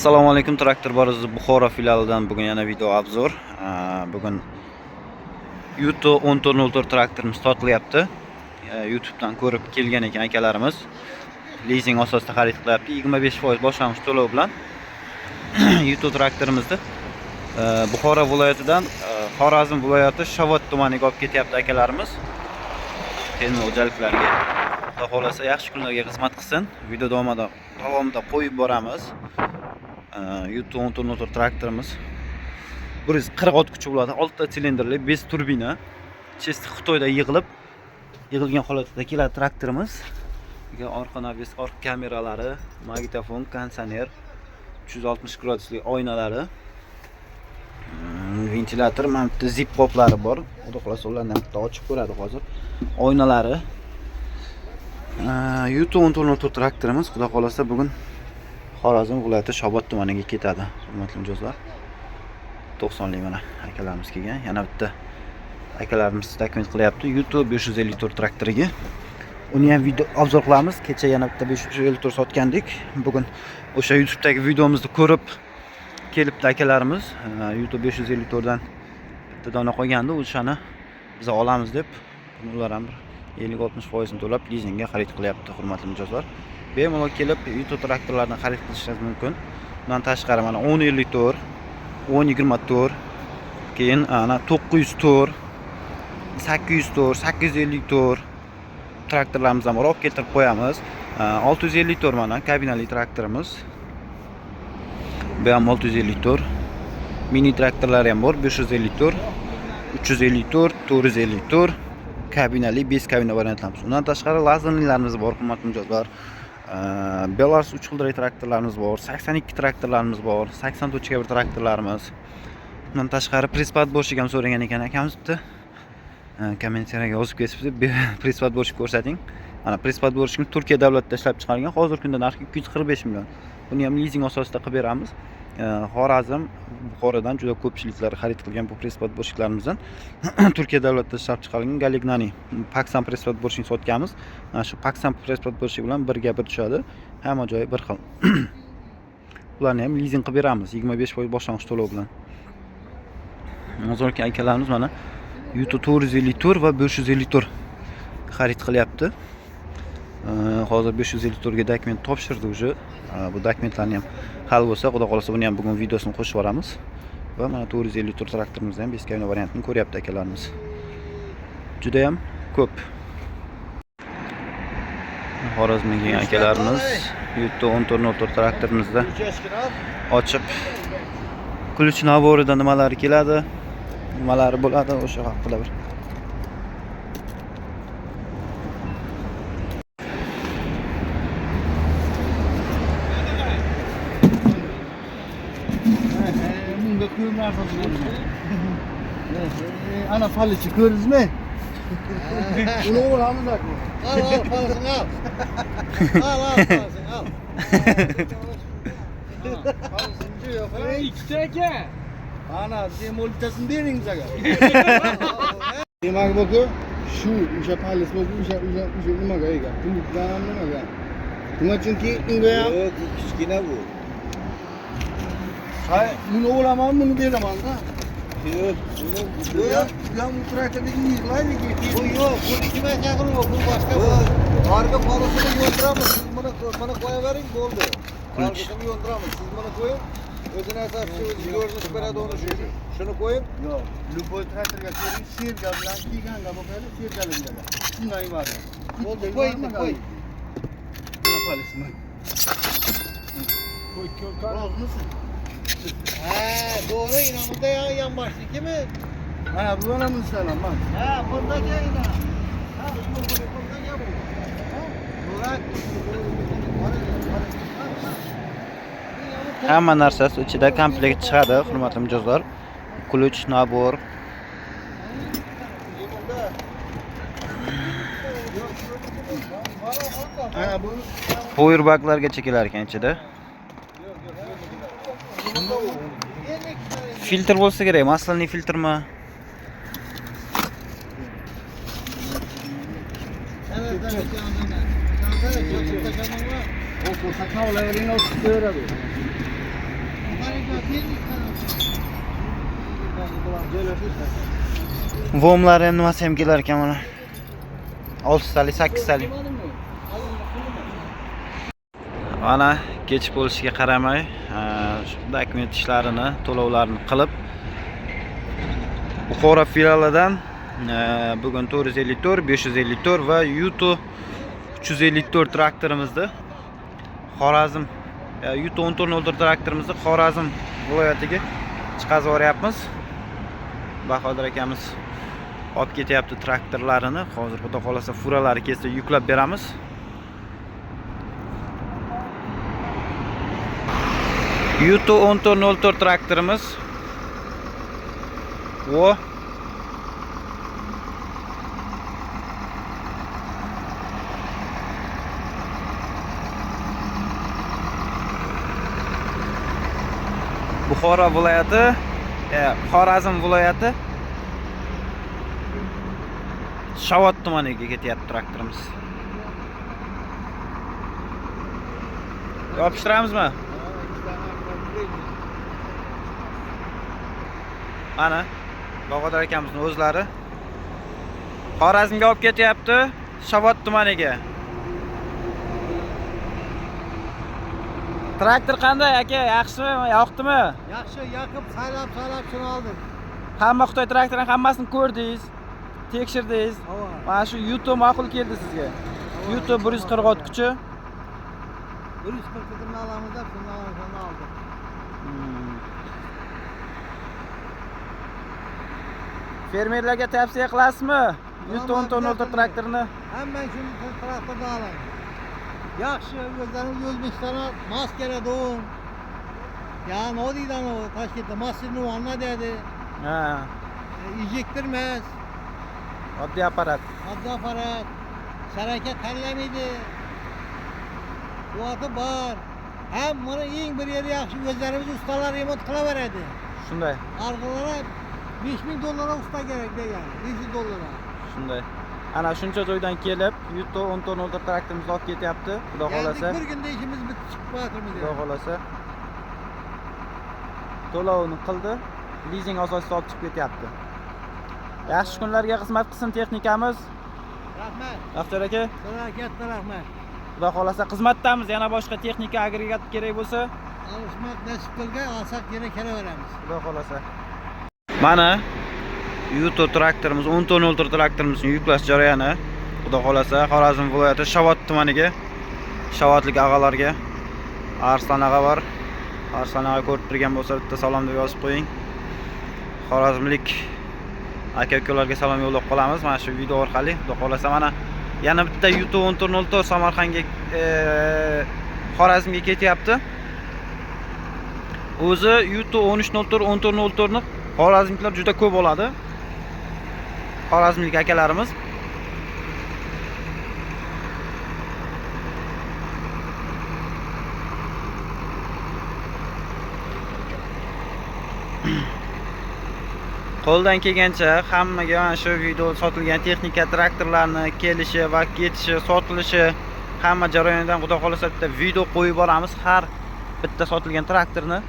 Assalomu alaykum, traktor borizi Buxoro filialidan bugun yana video obzor. Bugun Yuto 1404 traktorimiz sotilyapti. YouTubedan ko'rib kelgan ekan akalarimiz. Leasing asosida xarid qilyapti. 25% boshlang'ich to'lov bilan Yuto traktorimizni Buxoro viloyatidan Xorazm viloyati Shovot tumaniga olib ketyapti akalarimiz. Endi xo'jaliklarga Xudo xolasa yaxshi kunlarga xizmat qilsin. Video davomida qo'yib boramiz. Yuto 1404 traktorimiz 146 kuchi bo'ladi. 6 ta silindrli 5 turbina. Chesti Xitoyda yig'ilgan holatda keladi traktorimiz. Orqa navis, orqa kameralari, magnitofon, konditsioner, 360 gradusli oynalari, ventilyator, mana bu zip poplari bor. Xudo xolasa ularni ham bitta ochib ko'radi hozir. Oynalari. Yuto 1404 traktorimiz xudo xolasa bugun Xorazm viloyati Shovot tumaniga ketadi. Hurmatli mijozlar. 90 lik mana akalarimiz kelgan. Yana bitta akalarimiz taklif qilyapti Yuto 554 traktoriga. Uni ham video obzor qilamiz. Kecha yana bitta 554 sotgandik. Bugun o'sha YouTube'dagi videomizni ko'rib kelibdi akalarimiz. Yuto 554 dan bitta dona qolgandi. O'shani biz olamiz deb ular ham 50-60% ni to'lab leasingga xarid qilyapti, hurmatli mijozlar. Bemalol kelib Yuto traktorlarni xarid qilishingiz mumkin. Bundan tashqari mana 1054, 1024, keyin ana 904, 804, 854 traktorlarimizni ham olib keltirib qo'yamiz. 654 mana kabinali traktorimiz. Bu ham 654. Mini traktorlari ham bor, 554, 354, 454 kabinali 5 kabina variantlarimiz. Undan tashqari lazerlilarimiz bor, hurmatli mijozlar. Belarus 3 xildiray traktorlarimiz bor, 82 traktorlarimiz bor, 84 ga bir traktorlarimiz. Undan tashqari prespat bo'shig ham so'ragan ekan akamiz bitta. Kommentariyaga yozib ketibsiz, prespat bo'shig ko'rsating. Mana prespat bo'shigni Turkiya davlatida ishlab chiqargan, hozirgi kunda narxi 245 million. Buni ham leasing asosida qilib beramiz. Xorazm, Buxorodan juda ko'pchiliklar xarid qilgan bu prespat bo'shiklarimizni Turkiya davlatida ishlab chiqarilgan Galignani Pakistan prespat bo'shigini sotganmiz. Mana shu Pakistan prespat bo'shigi bilan birga bir tushadi. Hamma joyi bir xil. Ularni ham leasing qilib beramiz 25% boshlang'ich to'lov bilan. Hozirgi akalarimiz mana Yuto 454 va 554 xarid qilyapti. Hozir 554 ga dokument topshirdi уже. Bu dokumentlarni ham hal bo'lsa, xudo xolasa buni ham bugun videosini qo'shib yuboramiz. Va mana 454 traktorimizni ham 5 kabina variantini ko'ryapti akalarimiz. Juda ham ko'p. Xorazmga kelgan akalarimiz Yuto 1404 traktorimizda ochib ключ naborida nimalari keladi, nimalari bo'ladi o'sha haqida bir ana palichi ko'rdingizmi? Uni olamiz aka. Al palasini al. Al palasini al. Palasinchi yo'q. Ikkita aka. Ana demolitasini beringiz aka. Demak bu shu o'sha palis bu o'sha nimaga ega? Puldan nimaga? Nima chunki unga ham kichkina bu. Hay, buni olaman, buni beraman-da. Yo'q, bu ham traktorda yig'laydiki. Bu yo'q, bu ikki chaqirib, bu boshqa. Orqa polisini yo'ndiramiz. Siz mana qo'yavering, bo'ldi. Orqasini yo'ndiramiz. Siz mana qo'ying. O'zini asosi o'zi ko'rinish beradi uni shu. Shuni qo'ying. Yo'q, любой traktorga ko'ring, serga bilan kiyganga bo'ladi, sergaligida. Shunday bor. Bo'ldi, qo'ying. Mana polismi? Qo'y, rozimiz? Doğru inanımda ya yan başlık mi? Ha bu bana mı selam bak. Ha buradaki ina. Ha buradaki bu. Burak. hamma narsasi ichida komplekt chiqadi, hurmatli mijozlar. Ключ, nabor. Power baklargacha kelar ekan ichida. Filtr bo'lsa kerak, maslaniy filtrmi? Evet. お酒をレベルの作る。Vomlar ham nimasi ham kelar ekan mana. 6 talik, 8 talik. Mana kech bo'lishiga qaramay, dokument ishlarini, to'lovlarini qilib Buxoro filialidan bugun 454, 554 va Yuto 354 traktorimizni Xorazm Yuto 1404 traktorimizni Xorazm viloyatiga chiqazib yuboryapmiz. Bahodir akamiz olib ketyapti traktorlarini. Hozir xudo xolasa furalari kelsa yuklab beramiz. Yuto 1404 traktorimiz. Vo Buxoro viloyati, Xorazm viloyati Shavot tumaniga ketyapti traktorimiz. Yopishtiramizmi? Mana Bahodir akamizning o'zlari Xorazmga olib ketyapti, Shavot tumaniga. Traktor qanday aka? Yaxshimi? Yoqdimi? Yaxshi, yoqib, saylab shuni oldik. Hamma Xitoy traktorining hammasini ko'rdingiz, tekshirdingiz. Mana shu Yuto ma'qul keldi sizga. Yuto 140 kuchi. 140 ni olamiz deb shuni oldik. Fermerlarga tavsiya qilasizmi? Yuto 1404 traktorni. Hamma shuni traktordan oladi. Yaxshi, o'zlaringiz O'zbekistonga mos keladi u. Ya nodiydan o Toshkentda masjidni olma dedi. Ha. Ejektirmas. Oddiy apparat. Oddiy apparat. Harakat tanlamaydi. Quvvati bor. Ham mana eng bir yeri yaxshi o'zlarimiz ustalar remont qilaveradi. Shunday. Arqalari $5000 usta kerak degan. $500. Shunday. Ana shuncha joydan kelib, Yuto 1404 traktorimizni olib ketyapti. Xudo xolasa. Bir kunda ishimiz bitib chiqib qo'yamiz. Xudo xolasa. To'lovini qildi, lizing asosida olib chiqib ketyapti. Yaxshi kunlarga xizmat qilsin texnikamiz. Rahmat. Baxtiyor aka. Katta rahmat. Xudo xolasa xizmatdamiz. Yana boshqa texnika agregat kerak bo'lsa, alishmak nasib qilgan, olsak yana kelaveramiz. Xudo xolasa. Mana Yuto traktorimiz, 1404 traktorimizning yuklash jarayoni. Xudo xolasa Xorazm viloyati Shavot tumaniga, Shavotlik og'alarga Arslan og'a bor. Arslan og'a ko'rib turgan bo'lsa, bitta salom deb yozib qo'ying. Xorazmlik aka-ukalarga salom yo'llab qolamiz mana shu video orqali. Xudo xolasa mana yana bitta Yuto 1404 Samarqandga Xorazmga ketyapti. O'zi Yuto 1304 1404 ni Xorazmliklar juda ko'p oladi. Xorazmlik akalarimiz. Qo'ldan kelgancha hammaga mana shu video sotilgan texnika traktorlarni kelishi va ketishi, sotilishi hamma jarayonidan xudo xolasa bitta video qo'yib boramiz. Har bitta sotilgan traktorni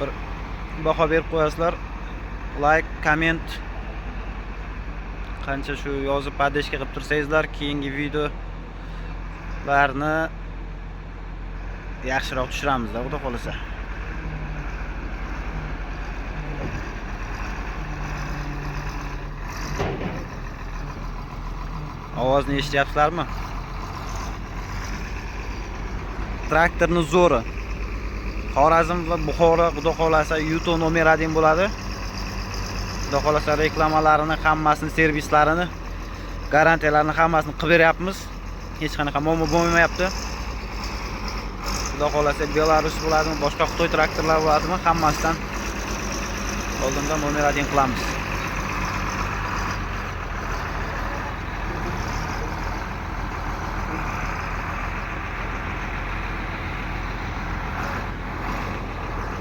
bir baho berib qo'yasizlar. Like, comment qancha shu yozib podeshka qilib tursangizlar, keyingi videolarni yaxshiroq tushiramiz, xudo xolasa. Ovozni eshityapsizlarmi? Traktorning zo'ri. Xorazm va Buxoro xudo xolasa Yuto nomer 1 bo'ladi. Xudo xolasa reklamalarini, hammasini, servislarini, garantiyalarini hammasini qilib beryapmiz. Hech qanaqa muammo bo'lmayapti. Xudo xolasa Belarus bo'ladimi, boshqa Xitoy traktorlar bo'ladimi, hammasidan oldindan nomer 1 qilamiz.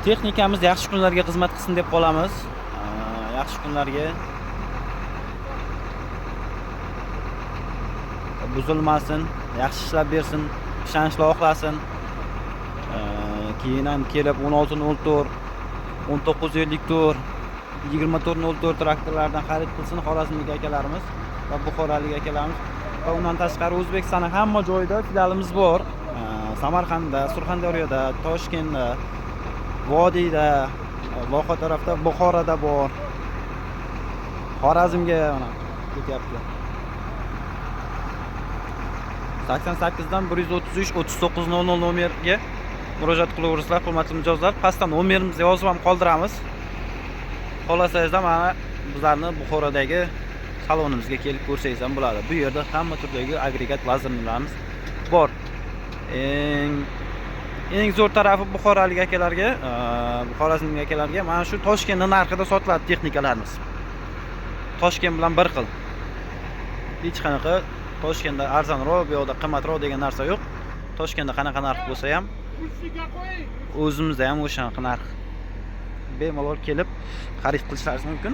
Texnikamiz yaxshi kunlarga xizmat qilsin deb qolamiz. Yaxshi kunlarga buzilmasin, yaxshi ishlab bersin, ishonchli oqlasin. keyin ham kelib 1604, 1954, 2404 traktorlardan xarid qilsin xorazmlik akalarimiz va buxorolik akalarimiz. Va undan tashqari O'zbekistonning hamma joyida filialimiz bor. Samarqandda, Surxondaryoda, Toshkentda, Vodiyda, Voha tarafda, Buxoroda bor. Xorazmga mana ketyapti. 88 dan 133 3900 nomerga murojaat qilaverasizlar, hurmatli mijozlar. Pastda nomerimizni yozib ham qoldiramiz. Xohlasangizda mana bizlarni Buxorodagi salonimizga kelib ko'rsangiz ham bo'ladi. Bu yerda hamma turdagi agregat lazerlarimiz bor. Eng zo'r tarafi buxorolik akalarga, xorazmlik akalarga mana shu Toshkentda narxida sotiladi texnikalarimiz. Toshkent bilan bir xil. Hech qanaqa Toshkentda arzonroq, bu yoqda qimmatroq degan narsa yo'q. Toshkentda qanaqa narx bo'lsa ham o'zimizda ham o'sha narx. Bemalol kelib xarid qilishlaringiz mumkin.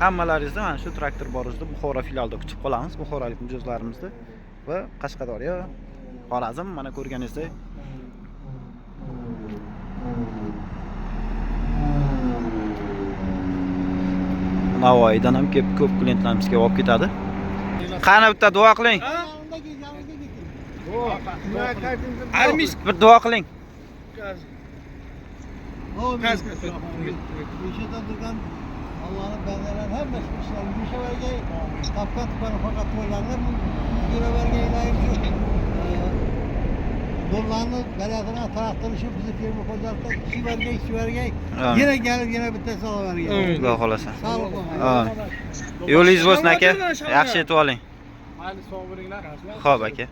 Hammalaringizni mana shu traktor boruzda Buxoro filialida kutib qolamiz, buxorolik mijozlarimizni va Qashqadaryo, Xorazm mana ko'rganingizdek. Navoiydan ham ko'p klientlarimizga olib ketadi. Qani bitta duo qiling. Bir duo qiling. O'shada turgan Allohning bandalari hammasi ishlari yushavergay, topgan tuqqani faqat to'ylarlar yuravergay iloyim shu. Do'llarni baratini taraftirishi bizni firma xo'jalikda shivergay. Yana kelib yana bitta solavergay. Xudo xolasa. Sog' bo'ling. Yo'lingiz bo'lsin aka. Yaxshi yetib oling. Mayli, sog' bo'linglar. Xo'p aka.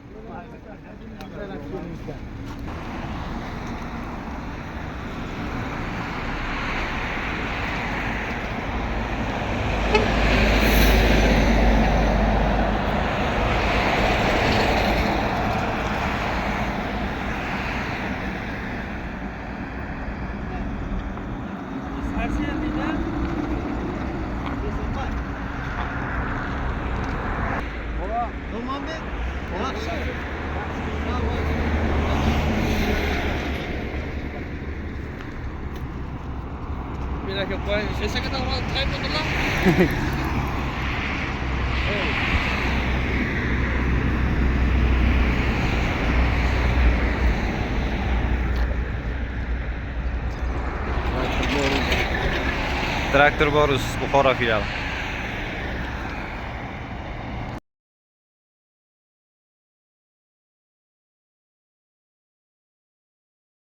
Nurmanbek, yaxshi. Bir aka qo'y. Shesakadan qayt o'tirlar. Traktor boruz Buxoro filiali.